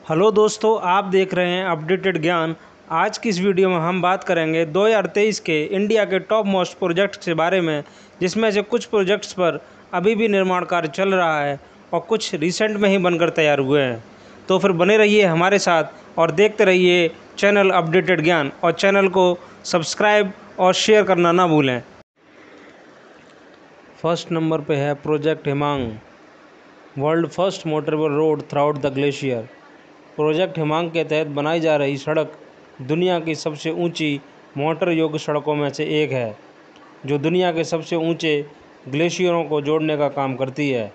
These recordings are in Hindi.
हेलो दोस्तों, आप देख रहे हैं अपडेटेड ज्ञान। आज की इस वीडियो में हम बात करेंगे 2023 के इंडिया के टॉप मोस्ट प्रोजेक्ट्स के बारे में, जिसमें से कुछ प्रोजेक्ट्स पर अभी भी निर्माण कार्य चल रहा है और कुछ रिसेंट में ही बनकर तैयार हुए हैं। तो फिर बने रहिए हमारे साथ और देखते रहिए चैनल अपडेटेड ज्ञान, और चैनल को सब्सक्राइब और शेयर करना ना भूलें। फर्स्ट नंबर पे है project Himang, world first motorable road through the glacier. Project Himang के तहत बनाई जा रही सड़क दुनिया की सबसे ऊंची मोटर योग्य सड़कों में से एक है, जो दुनिया के सबसे ऊंचे ग्लेशियरों को जोड़ने का काम करती है,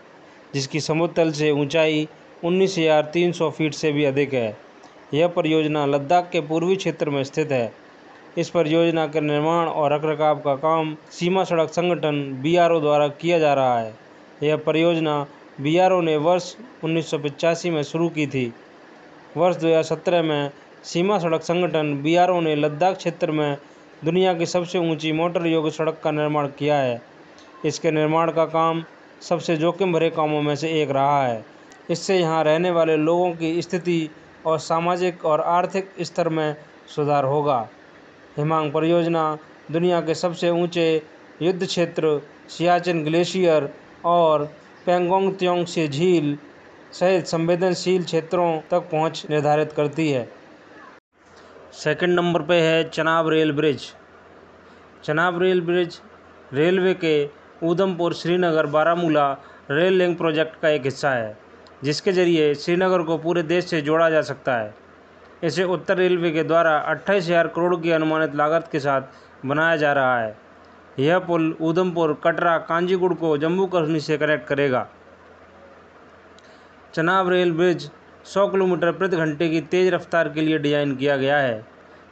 जिसकी समुद्र तल से ऊंचाई 19,300 फीट से भी अधिक है। यह परियोजना लद्दाख के पूर्वी क्षेत्र में स्थित है। इस परियोजना के निर्माण और रखरखाव का काम सीमा सड़क संगठन BRO द्वारा किया जा रहा है। यह परियोजना BRO ने वर्ष 1985 में शुरू की थी। वर्ष 2017 में सीमा सड़क संगठन BRO ने लद्दाख क्षेत्र में दुनिया की सबसे ऊंची मोटर योग्य सड़क का निर्माण किया है। इसके निर्माण का काम सबसे जोखिम भरे कामों में से एक रहा है। इससे यहाँ रहने वाले लोगों की स्थिति और सामाजिक और आर्थिक स्तर में सुधार होगा। हिमांग परियोजना दुनिया के सबसे ऊंचे युद्ध क्षेत्र सियाचिन ग्लेशियर और पेंगोंग त्योंगसी झील सहित संवेदनशील क्षेत्रों तक पहुंच निर्धारित करती है। सेकंड नंबर पे है Chenab rail bridge. Chenab rail bridge railway के Udhampur Srinagar Baramulla rail link project का एक हिस्सा है, जिसके जरिए श्रीनगर को पूरे देश से जोड़ा जा सकता है। इसे उत्तर रेलवे के द्वारा 28,000 करोड़ की अनुमानित लागत के साथ बनाया जा रहा है। यह पुल उधमपुर, कटरा, कांजीगुड़ को जम्मू कश्मीर से कनेक्ट करेगा। चनाब रेल ब्रिज 100 किलोमीटर प्रति घंटे की तेज़ रफ्तार के लिए डिज़ाइन किया गया है।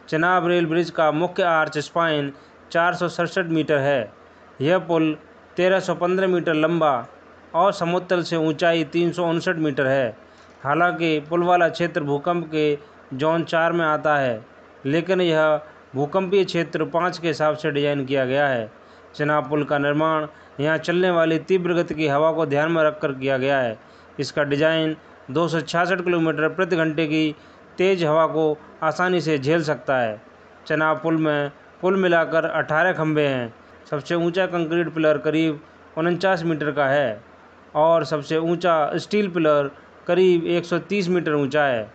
चनाब रेल ब्रिज का मुख्य आर्च स्पाइन 467 मीटर है। यह पुल 1315 मीटर लंबा और समुद्र तल से ऊंचाई 359 मीटर है। हालांकि पुल वाला क्षेत्र भूकंप के जोन 4 में आता है, लेकिन यह भूकंपीय क्षेत्र 5 के हिसाब से डिज़ाइन किया गया है। चनाब पुल का निर्माण यहाँ चलने वाली तीव्र गति की हवा को ध्यान में रखकर किया गया है। इसका डिज़ाइन 266 किलोमीटर प्रति घंटे की तेज़ हवा को आसानी से झेल सकता है। चनाब पुल में कुल मिलाकर 18 खंभे हैं। सबसे ऊंचा कंक्रीट पिलर करीब 49 मीटर का है और सबसे ऊंचा स्टील पिलर करीब 130 मीटर ऊंचा है।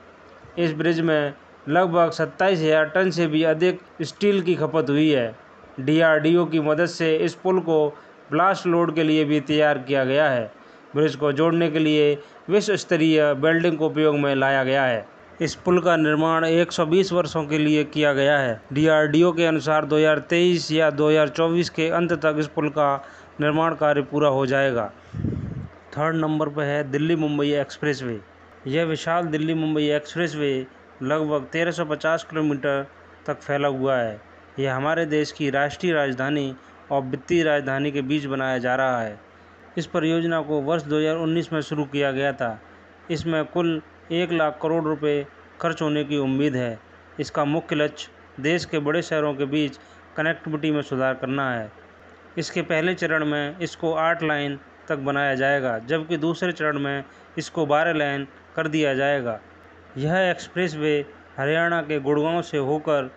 इस ब्रिज में लगभग 27,000 टन से भी अधिक स्टील की खपत हुई है। DRDO की मदद से इस पुल को ब्लास्ट लोड के लिए भी तैयार किया गया है। ब्रिज को जोड़ने के लिए विश्व स्तरीय वेल्डिंग को उपयोग में लाया गया है। इस पुल का निर्माण 120 वर्षों के लिए किया गया है। DRDO के अनुसार 2023 या 2024 के अंत तक इस पुल का निर्माण कार्य पूरा हो जाएगा। थर्ड नंबर पर है दिल्ली मुंबई एक्सप्रेसवे। यह विशाल दिल्ली मुंबई एक्सप्रेसवे लगभग 1350 किलोमीटर तक फैला हुआ है। यह हमारे देश की राष्ट्रीय राजधानी और वित्तीय राजधानी के बीच बनाया जा रहा है। इस परियोजना को वर्ष 2019 में शुरू किया गया था। इसमें कुल 1 लाख करोड़ रुपए खर्च होने की उम्मीद है। इसका मुख्य लक्ष्य देश के बड़े शहरों के बीच कनेक्टिविटी में सुधार करना है। इसके पहले चरण में इसको 8 लाइन तक बनाया जाएगा, जबकि दूसरे चरण में इसको 12 लाइन कर दिया जाएगा। यह एक्सप्रेसवे हरियाणा के गुड़गांव से होकर,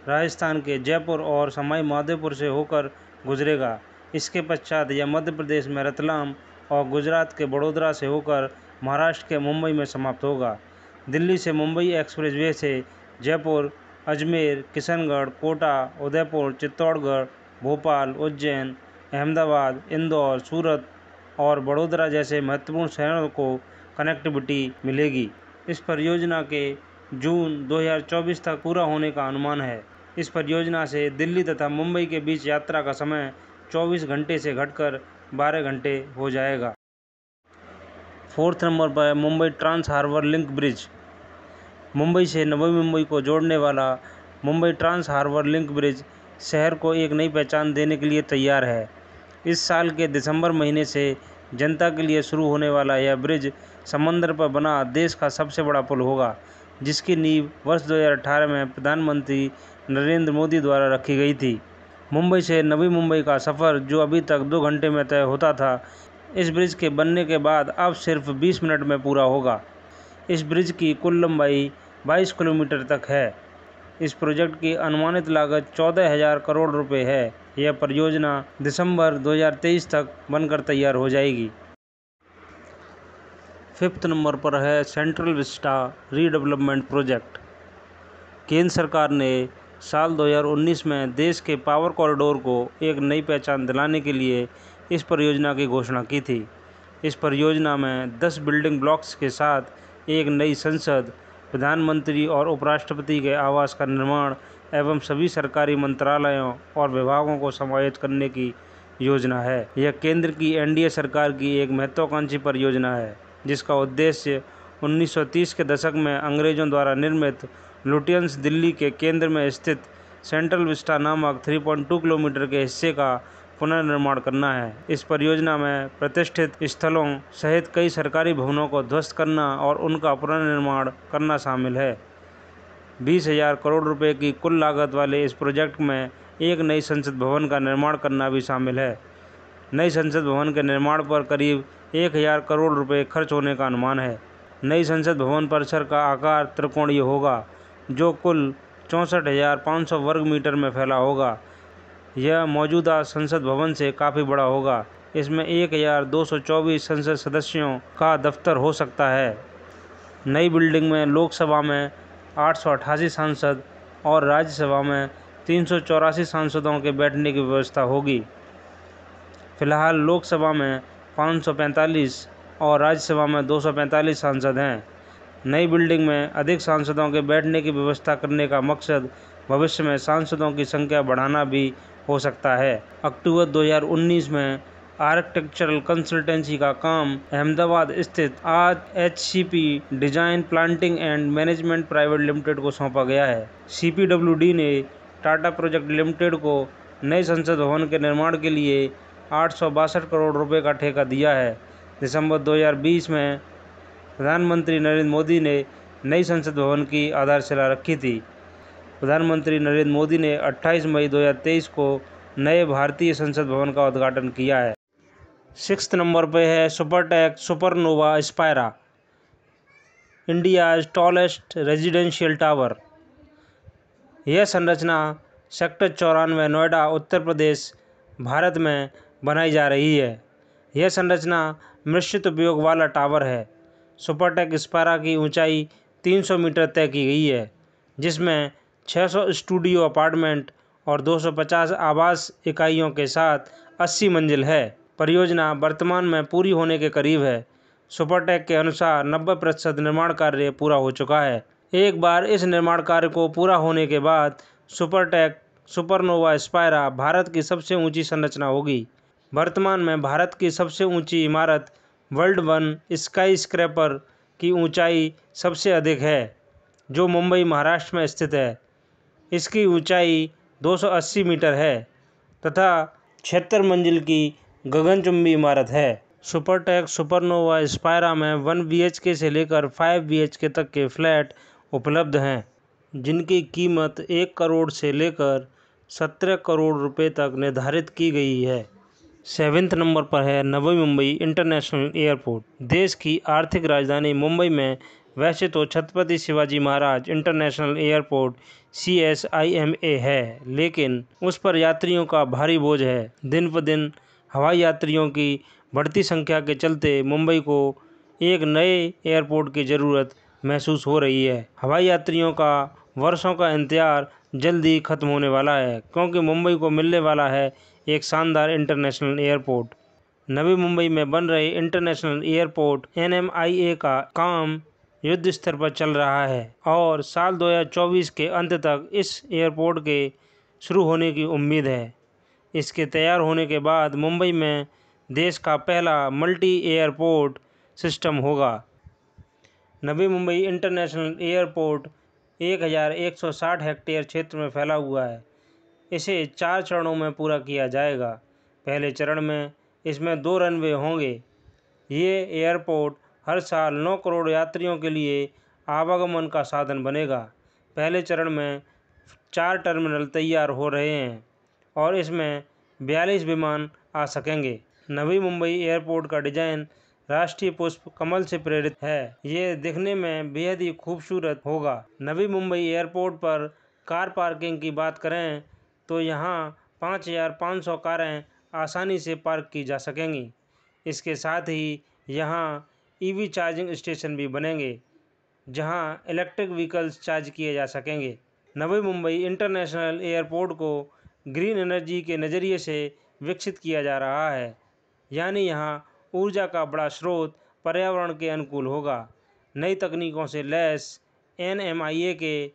राजस्थान के जयपुर और सवाई माधोपुर से होकर गुजरेगा। इसके पश्चात यह मध्य प्रदेश में रतलाम और गुजरात के बड़ोदरा से होकर महाराष्ट्र के मुंबई में समाप्त होगा। दिल्ली से मुंबई एक्सप्रेसवे से जयपुर, अजमेर, किशनगढ़, कोटा, उदयपुर, चित्तौड़गढ़, भोपाल, उज्जैन, अहमदाबाद, इंदौर, सूरत और बड़ोदरा जैसे महत्वपूर्ण शहरों को कनेक्टिविटी मिलेगी। इस परियोजना के जून 2024 तक पूरा होने का अनुमान है। इस परियोजना से दिल्ली तथा मुंबई के बीच यात्रा का समय 24 घंटे से घटकर 12 घंटे हो जाएगा। फोर्थ नंबर पर Mumbai trans harbour link bridge. Mumbai से नवी मुंबई को जोड़ने वाला Mumbai trans harbour link bridge शहर को एक नई पहचान देने के लिए तैयार है। इस साल के दिसंबर महीने से जनता के लिए शुरू होने वाला यह ब्रिज समंदर पर बना देश का सबसे बड़ा पुल होगा, जिसकी नींव वर्ष 2018 में प्रधानमंत्री नरेंद्र मोदी द्वारा रखी गई थी। मुंबई से नवी मुंबई का सफ़र, जो अभी तक 2 घंटे में तय होता था, इस ब्रिज के बनने के बाद अब सिर्फ 20 मिनट में पूरा होगा। इस ब्रिज की कुल लंबाई 22 किलोमीटर तक है। इस प्रोजेक्ट की अनुमानित लागत 14,000 करोड़ रुपए है। यह परियोजना दिसंबर 2023 तक बनकर तैयार हो जाएगी। 5th नंबर पर है सेंट्रल विस्टा रीडेवलपमेंट प्रोजेक्ट। केंद्र सरकार ने साल 2019 में देश के पावर कॉरिडोर को एक नई पहचान दिलाने के लिए इस परियोजना की घोषणा की थी। इस परियोजना में 10 बिल्डिंग ब्लॉक्स के साथ एक नई संसद, प्रधानमंत्री और उपराष्ट्रपति के आवास का निर्माण एवं सभी सरकारी मंत्रालयों और विभागों को समायोजित करने की योजना है। यह केंद्र की एनडीए सरकार की एक महत्वाकांक्षी परियोजना है, जिसका उद्देश्य 1930 के दशक में अंग्रेजों द्वारा निर्मित लुटियंस दिल्ली के केंद्र में स्थित सेंट्रल विस्टा नामक 3.2 किलोमीटर के हिस्से का पुनर्निर्माण करना है। इस परियोजना में प्रतिष्ठित स्थलों सहित कई सरकारी भवनों को ध्वस्त करना और उनका पुनर्निर्माण करना शामिल है। 20,000 करोड़ रुपए की कुल लागत वाले इस प्रोजेक्ट में एक नई संसद भवन का निर्माण करना भी शामिल है। नई संसद भवन के निर्माण पर करीब 1,000 करोड़ रुपए खर्च होने का अनुमान है। नई संसद भवन परिसर का आकार त्रिकोणीय होगा, जो कुल 64,500 वर्ग मीटर में फैला होगा। यह मौजूदा संसद भवन से काफ़ी बड़ा होगा। इसमें 1,224 संसद सदस्यों का दफ्तर हो सकता है। नई बिल्डिंग में लोकसभा में 888 सांसद और राज्यसभा में 384 सांसदों के बैठने की व्यवस्था होगी। फिलहाल लोकसभा में 545 और राज्यसभा में 245 सांसद हैं। नई बिल्डिंग में अधिक सांसदों के बैठने की व्यवस्था करने का मकसद भविष्य में सांसदों की संख्या बढ़ाना भी हो सकता है। अक्टूबर 2019 में आर्किटेक्चरल कंसल्टेंसी का काम अहमदाबाद स्थित HCP design planning and management private limited को सौंपा गया है। CPWD ने टाटा प्रोजेक्ट लिमिटेड को नए संसद भवन के निर्माण के लिए 862 करोड़ रुपए का ठेका दिया है। दिसंबर 2020 में प्रधानमंत्री नरेंद्र मोदी ने नई संसद भवन की आधारशिला रखी थी। प्रधानमंत्री नरेंद्र मोदी ने 28 मई 2023 को नए भारतीय संसद भवन का उद्घाटन किया है। 6th नंबर पर है Supertech supernova Spyra, India's tallest residential tower. यह संरचना सेक्टर 94 नोएडा उत्तर प्रदेश भारत में बनाई जा रही है। यह संरचना मिश्रित उपयोग वाला टावर है। सुपरटेक स्पायरा की ऊंचाई 300 मीटर तय की गई है, जिसमें 600 स्टूडियो अपार्टमेंट और 250 आवास इकाइयों के साथ 80 मंजिल है। परियोजना वर्तमान में पूरी होने के करीब है। सुपरटेक के अनुसार 90% निर्माण कार्य पूरा हो चुका है। एक बार इस निर्माण कार्य को पूरा होने के बाद सुपरटेक सुपरनोवा स्पायरा भारत की सबसे ऊंची संरचना होगी। वर्तमान में भारत की सबसे ऊंची इमारत वर्ल्ड वन स्काई स्क्रैपर की ऊंचाई सबसे अधिक है, जो मुंबई महाराष्ट्र में स्थित है। इसकी ऊंचाई 280 मीटर है तथा 76 मंजिल की गगनचुंबी इमारत है। सुपरटेक सुपरनोवा स्पायरा में 1 BHK से लेकर 5 BHK तक के फ्लैट उपलब्ध हैं, जिनकी कीमत 1 करोड़ से लेकर 17 करोड़ रुपए तक निर्धारित की गई है। 7th नंबर पर है नवी मुंबई इंटरनेशनल एयरपोर्ट। देश की आर्थिक राजधानी मुंबई में वैसे तो Chhatrapati Shivaji Maharaj international airport CSIMA है, लेकिन उस पर यात्रियों का भारी बोझ है। दिन ब दिन हवाई यात्रियों की बढ़ती संख्या के चलते मुंबई को एक नए एयरपोर्ट की ज़रूरत महसूस हो रही है। हवाई यात्रियों का वर्षों का इंतजार जल्दी खत्म होने वाला है, क्योंकि मुंबई को मिलने वाला है एक शानदार इंटरनेशनल एयरपोर्ट। नवी मुंबई में बन रहे इंटरनेशनल एयरपोर्ट NMIA का काम युद्ध स्तर पर चल रहा है और साल 2024 के अंत तक इस एयरपोर्ट के शुरू होने की उम्मीद है। इसके तैयार होने के बाद मुंबई में देश का पहला मल्टी एयरपोर्ट सिस्टम होगा। Navi Mumbai international airport 1160 hectare क्षेत्र में फैला हुआ है। इसे 4 चरणों में पूरा किया जाएगा। पहले चरण में इसमें 2 रनवे होंगे। ये एयरपोर्ट हर साल 9 करोड़ यात्रियों के लिए आवागमन का साधन बनेगा। पहले चरण में 4 टर्मिनल तैयार हो रहे हैं और इसमें 42 विमान आ सकेंगे। नवी मुंबई एयरपोर्ट का डिज़ाइन राष्ट्रीय पुष्प कमल से प्रेरित है। ये दिखने में बेहद ही खूबसूरत होगा। नवी मुंबई एयरपोर्ट पर कार पार्किंग की बात करें तो यहाँ 5,500 कारें आसानी से पार्क की जा सकेंगी। इसके साथ ही यहाँ ईवी चार्जिंग स्टेशन भी बनेंगे जहाँ इलेक्ट्रिक व्हीकल्स चार्ज किए जा सकेंगे। नवी मुंबई इंटरनेशनल एयरपोर्ट को ग्रीन एनर्जी के नज़रिए से विकसित किया जा रहा है, यानी यहाँ ऊर्जा का बड़ा स्रोत पर्यावरण के अनुकूल होगा। नई तकनीकों से लैस NMIA के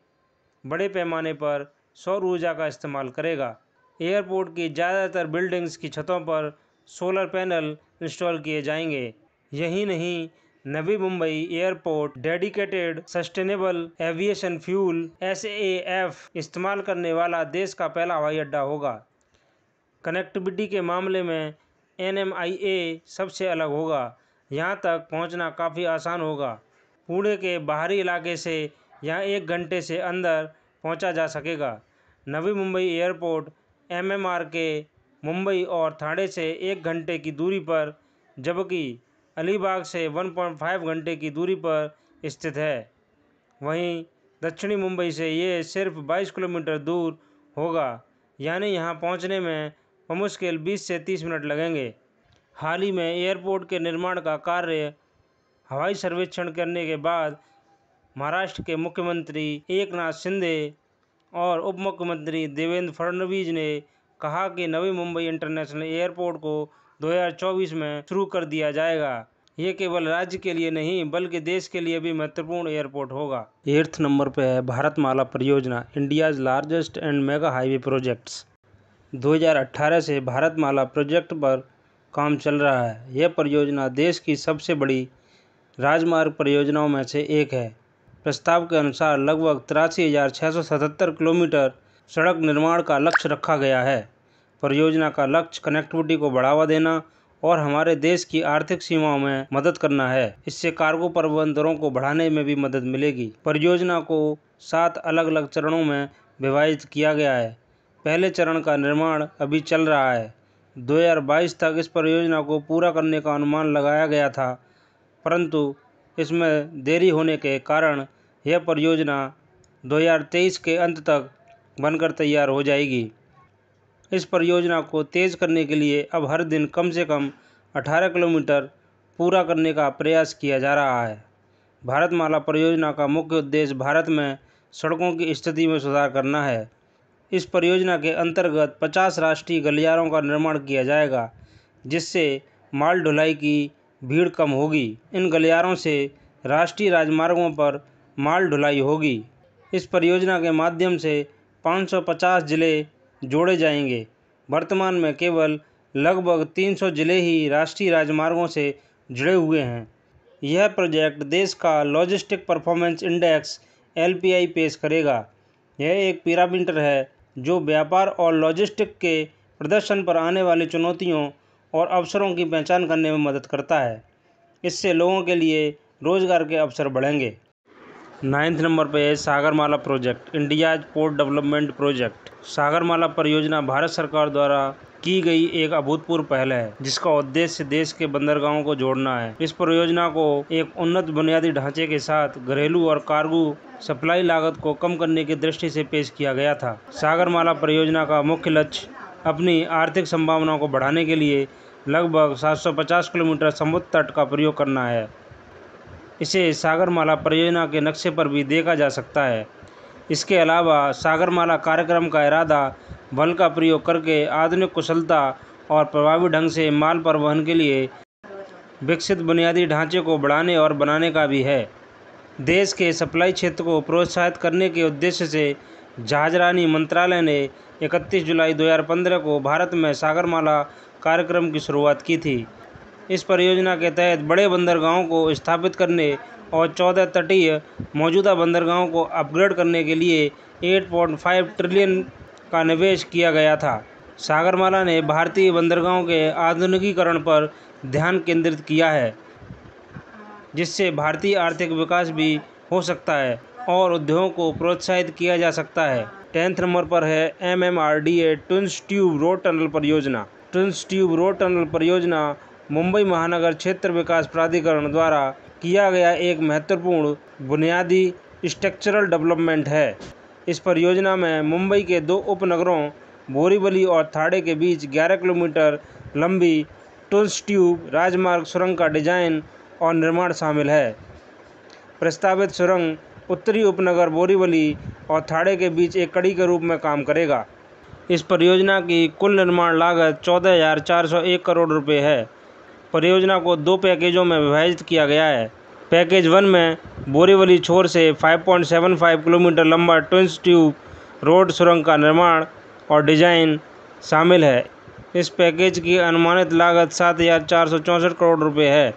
बड़े पैमाने पर सौर ऊर्जा का इस्तेमाल करेगा। एयरपोर्ट की ज़्यादातर बिल्डिंग्स की छतों पर सोलर पैनल इंस्टॉल किए जाएंगे। यही नहीं, Navi Mumbai airport dedicated sustainable aviation fuel SAF इस्तेमाल करने वाला देश का पहला हवाई अड्डा होगा। कनेक्टिविटी के मामले में NMIA सबसे अलग होगा। यहाँ तक पहुँचना काफ़ी आसान होगा। पुणे के बाहरी इलाके से यहाँ 1 घंटे से अंदर पहुँचा जा सकेगा। नवी मुंबई एयरपोर्ट MMR के मुंबई और ठाणे से 1 घंटे की दूरी पर, जबकि अलीबाग से 1.5 घंटे की दूरी पर स्थित है। वहीं दक्षिणी मुंबई से ये सिर्फ 22 किलोमीटर दूर होगा, यानी यहाँ पहुँचने में बमुश्किल 20 से 30 मिनट लगेंगे। हाल ही में एयरपोर्ट के निर्माण का कार्य हवाई सर्वेक्षण करने के बाद महाराष्ट्र के मुख्यमंत्री एकनाथ शिंदे और उप मुख्यमंत्री देवेंद्र फडणवीस ने कहा कि नवी मुंबई इंटरनेशनल एयरपोर्ट को 2024 में शुरू कर दिया जाएगा। ये केवल राज्य के लिए नहीं बल्कि देश के लिए भी महत्वपूर्ण एयरपोर्ट होगा। 8th नंबर पे है भारतमाला परियोजना, India's largest and mega highway projects. 2018 से भारतमाला प्रोजेक्ट पर काम चल रहा है। यह परियोजना देश की सबसे बड़ी राजमार्ग परियोजनाओं में से एक है। प्रस्ताव के अनुसार लगभग 83,677 किलोमीटर सड़क निर्माण का लक्ष्य रखा गया है। परियोजना का लक्ष्य कनेक्टिविटी को बढ़ावा देना और हमारे देश की आर्थिक सीमाओं में मदद करना है। इससे कार्गो परिवहन दरों को बढ़ाने में भी मदद मिलेगी। परियोजना को 7 अलग अलग चरणों में विभाजित किया गया है। पहले चरण का निर्माण अभी चल रहा है। 2022 तक इस परियोजना को पूरा करने का अनुमान लगाया गया था, परंतु इसमें देरी होने के कारण यह परियोजना 2023 के अंत तक बनकर तैयार हो जाएगी। इस परियोजना को तेज़ करने के लिए अब हर दिन कम से कम 18 किलोमीटर पूरा करने का प्रयास किया जा रहा है। भारतमाला परियोजना का मुख्य उद्देश्य भारत में सड़कों की स्थिति में सुधार करना है। इस परियोजना के अंतर्गत 50 राष्ट्रीय गलियारों का निर्माण किया जाएगा, जिससे माल ढुलाई की भीड़ कम होगी। इन गलियारों से राष्ट्रीय राजमार्गों पर माल ढुलाई होगी। इस परियोजना के माध्यम से 550 जिले जोड़े जाएंगे। वर्तमान में केवल लगभग 300 जिले ही राष्ट्रीय राजमार्गों से जुड़े हुए हैं। यह प्रोजेक्ट देश का लॉजिस्टिक परफॉर्मेंस इंडेक्स LPI पेश करेगा। यह एक पैरामीटर है जो व्यापार और लॉजिस्टिक के प्रदर्शन पर आने वाली चुनौतियों और अवसरों की पहचान करने में मदद करता है। इससे लोगों के लिए रोजगार के अवसर बढ़ेंगे। 9th नंबर पर है Sagarmala project, India's port development project. Sagarmala परियोजना भारत सरकार द्वारा की गई एक अभूतपूर्व पहल है, जिसका उद्देश्य देश के बंदरगाहों को जोड़ना है। इस परियोजना को एक उन्नत बुनियादी ढांचे के साथ घरेलू और कार्गो सप्लाई लागत को कम करने की दृष्टि से पेश किया गया था। सागरमाला परियोजना का मुख्य लक्ष्य अपनी आर्थिक संभावनाओं को बढ़ाने के लिए लगभग 750 किलोमीटर समुद्र तट का प्रयोग करना है। इसे सागरमाला परियोजना के नक्शे पर भी देखा जा सकता है। इसके अलावा सागरमाला कार्यक्रम का इरादा बल का प्रयोग करके आधुनिक कुशलता और प्रभावी ढंग से माल परिवहन के लिए विकसित बुनियादी ढांचे को बढ़ाने और बनाने का भी है। देश के सप्लाई क्षेत्र को प्रोत्साहित करने के उद्देश्य से जहाजरानी मंत्रालय ने 31 जुलाई 2015 को भारत में सागरमाला कार्यक्रम की शुरुआत की थी। इस परियोजना के तहत बड़े बंदरगाहों को स्थापित करने और 14 तटीय मौजूदा बंदरगाहों को अपग्रेड करने के लिए 8.5 ट्रिलियन का निवेश किया गया था। सागरमाला ने भारतीय बंदरगाहों के आधुनिकीकरण पर ध्यान केंद्रित किया है, जिससे भारतीय आर्थिक विकास भी हो सकता है और उद्योगों को प्रोत्साहित किया जा सकता है। 10th नंबर पर है MMRDA twins tube road tunnel परियोजना। ट्विन्स ट्यूब रोड टनल परियोजना मुंबई महानगर क्षेत्र विकास प्राधिकरण द्वारा किया गया एक महत्वपूर्ण बुनियादी स्ट्रक्चरल डेवलपमेंट है। इस परियोजना में मुंबई के 2 उपनगरों बोरीवली और थाड़े के बीच 11 किलोमीटर लंबी टूल्स ट्यूब राजमार्ग सुरंग का डिजाइन और निर्माण शामिल है। प्रस्तावित सुरंग उत्तरी उपनगर बोरीवली और थाड़े के बीच एक कड़ी के रूप में काम करेगा। इस परियोजना की कुल निर्माण लागत 14,401 करोड़ रुपये है। परियोजना को 2 पैकेजों में विभाजित किया गया है। पैकेज 1 में बोरीवली छोर से 5.75 किलोमीटर लंबा ट्विंस ट्यूब रोड सुरंग का निर्माण और डिजाइन शामिल है। इस पैकेज की अनुमानित लागत 7,464 करोड़ रुपये है।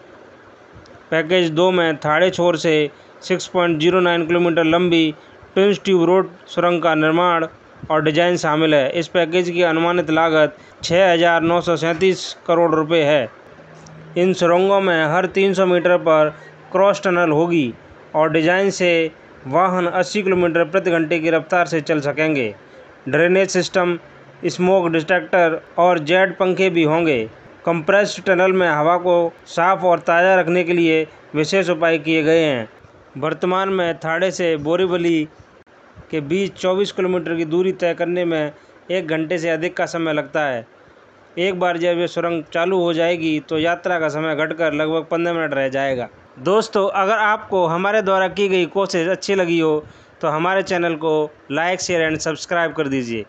पैकेज 2 में थाड़े छोर से 6.09 किलोमीटर लंबी ट्विंस ट्यूब रोड सुरंग का निर्माण और डिजाइन शामिल है। इस पैकेज की अनुमानित लागत 6,937 करोड़ रुपये है। इन सुरंगों में हर 300 मीटर पर क्रॉस टनल होगी और डिजाइन से वाहन 80 किलोमीटर प्रति घंटे की रफ्तार से चल सकेंगे। ड्रेनेज सिस्टम, स्मोक डिटेक्टर और जेट पंखे भी होंगे। कंप्रेस्ड टनल में हवा को साफ और ताज़ा रखने के लिए विशेष उपाय किए गए हैं। वर्तमान में थाड़े से बोरीवली के बीच 24 किलोमीटर की दूरी तय करने में 1 घंटे से अधिक का समय लगता है। एक बार जब ये सुरंग चालू हो जाएगी तो यात्रा का समय घटकर लगभग 15 मिनट रह जाएगा। दोस्तों, अगर आपको हमारे द्वारा की गई कोशिश अच्छी लगी हो तो हमारे चैनल को लाइक, शेयर एंड सब्सक्राइब कर दीजिए।